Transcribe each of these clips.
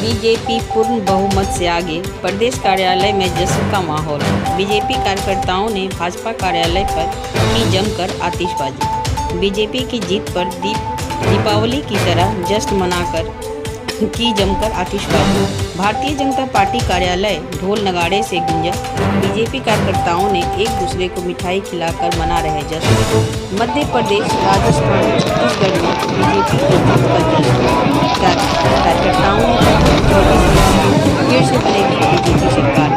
BJP पूर्ण बहुमत से आगे, प्रदेश कार्यालय में जश्न का माहौल। बीजेपी कार्यकर्ताओं ने भाजपा कार्यालय पर की जमकर आतिशबाजी। बीजेपी की जीत पर दीपावली की तरह जश्न मनाकर की जमकर आतिशबाजी। भारतीय जनता पार्टी कार्यालय ढोल नगाड़े से गूंजा। बीजेपी कार्यकर्ताओं ने एक दूसरे को मिठाई खिलाकर मना रहे जश्न। मध्य प्रदेश, राजस्थान, छत्तीसगढ़ में बीजेपी की जीत का जश्न। कार्यकर्ताओं ने फिर से बनेगी बीजेपी सरकार।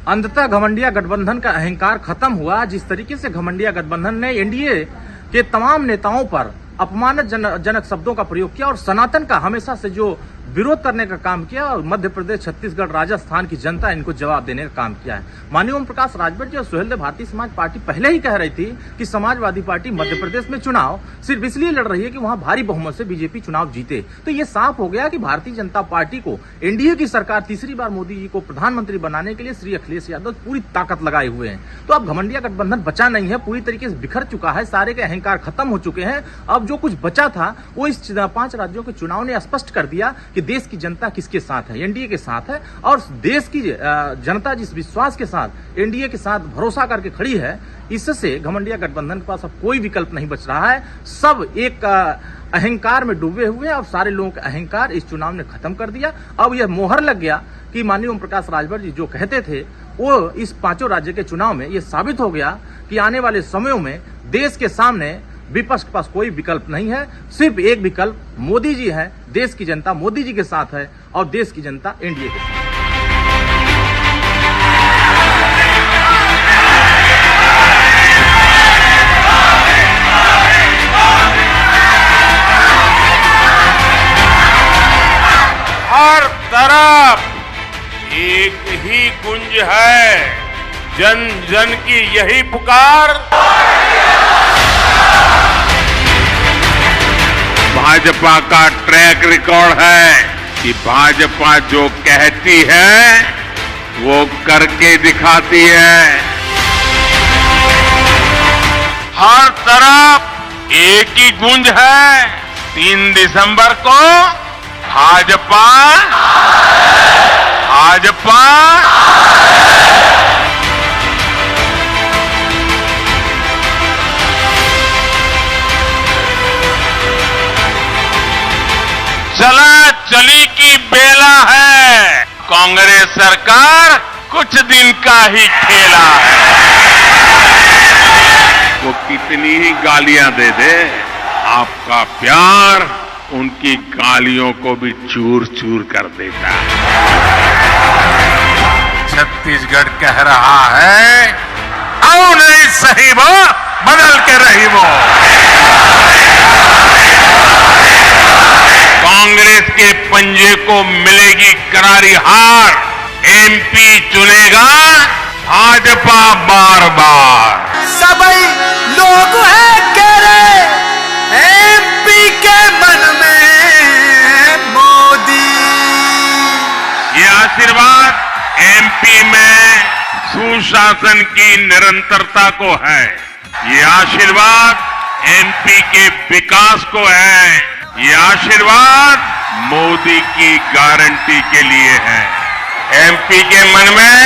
अंततः घमंडिया गठबंधन का अहंकार खत्म हुआ। जिस तरीके से घमंडिया गठबंधन ने एनडीए के तमाम नेताओं पर अपमानजनक शब्दों का प्रयोग किया और सनातन का हमेशा से जो विरोध करने का काम किया, और मध्य प्रदेश, छत्तीसगढ़, राजस्थान की जनता इनको जवाब देने का काम किया है। माननीय ओम प्रकाश राजभर जी और सुहेलदेव भारतीय समाज पार्टी पहले ही कह रही थी कि समाजवादी पार्टी मध्य प्रदेश में चुनाव सिर्फ इसलिए लड़ रही है कि वहां भारी बहुमत से बीजेपी चुनाव जीते। तो ये साफ हो गया कि भारतीय जनता पार्टी को, एनडीए की सरकार तीसरी बार मोदी जी को प्रधानमंत्री बनाने के लिए श्री अखिलेश यादव पूरी ताकत लगाए हुए हैं। तो अब घमंडिया गठबंधन बचा नहीं है, पूरी तरीके से बिखर चुका है, सारे के अहंकार खत्म हो चुके हैं। अब जो कुछ बचा था वो इस 5 राज्यों के चुनाव ने स्पष्ट कर दिया कि देश की जनता किसके साथ है, एनडीए के साथ है। और देश की जनता जिस विश्वास के साथ एनडीए के साथ भरोसा करके खड़ी है, इससे घमंडिया गठबंधन के पास अब कोई विकल्प नहीं बच रहा है। सब एक अहंकार में डूबे हुए हैं और सारे लोगों का अहंकार इस चुनाव ने खत्म कर दिया। अब यह मोहर लग गया कि माननीय ओम प्रकाश राजभर जी जो कहते थे वो इस 5 राज्य के चुनाव में यह साबित हो गया कि आने वाले समयों में देश के सामने विपक्ष के पास कोई विकल्प नहीं है। सिर्फ एक विकल्प मोदी जी है। देश की जनता मोदी जी के साथ है और देश की जनता एनडीए के साथ। हर तरफ एक ही गुंज है, जन जन की यही पुकार। भाजपा का ट्रैक रिकॉर्ड है कि भाजपा जो कहती है वो करके दिखाती है। हर तरफ एक ही गूंज है। 3 दिसंबर को भाजपा भाजपा चला चली की बेला है। कांग्रेस सरकार कुछ दिन का ही खेला है। वो कितनी ही गालियां दे दे, आपका प्यार उनकी गालियों को भी चूर चूर कर देता है। छत्तीसगढ़ कह रहा है, आओ नहीं सही वो, बदल के रही वो। कांग्रेस के पंजे को मिलेगी करारी हार। एमपी चुनेगा भाजपा बार बार। सभी लोग हैं करे एमपी के मन में मोदी। ये आशीर्वाद एमपी में सुशासन की निरंतरता को है। ये आशीर्वाद एमपी के विकास को है। ये आशीर्वाद मोदी की गारंटी के लिए है। एमपी के मन में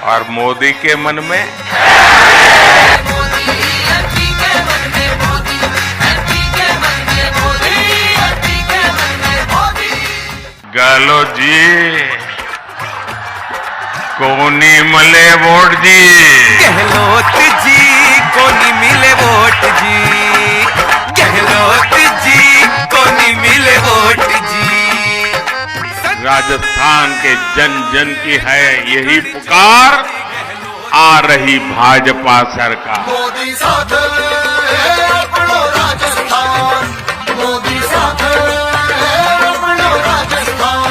और मोदी के मन में। गलो जी कोनी मले वोट जी। गहलोत जी कोनी मिले वोट जी। गहलोत जी कोनी मिले वोट जी। राजस्थान के जन जन की है यही पुकार। आ रही भाजपा सरकार। मोदी साथ अपनो राजस्थान। मोदी साथ अपनो राजस्थान।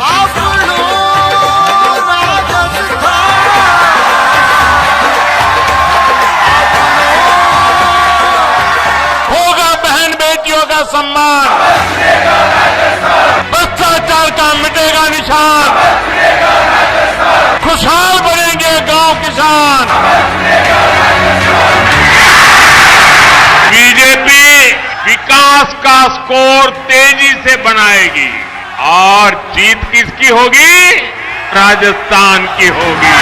अपनो राजस्थान। होगा बहन बेटियों का सम्मान। बच्चा किसान, खुशहाल बनेंगे गांव किसान। बीजेपी विकास का स्कोर तेजी से बनाएगी और जीत किसकी होगी? राजस्थान की होगी।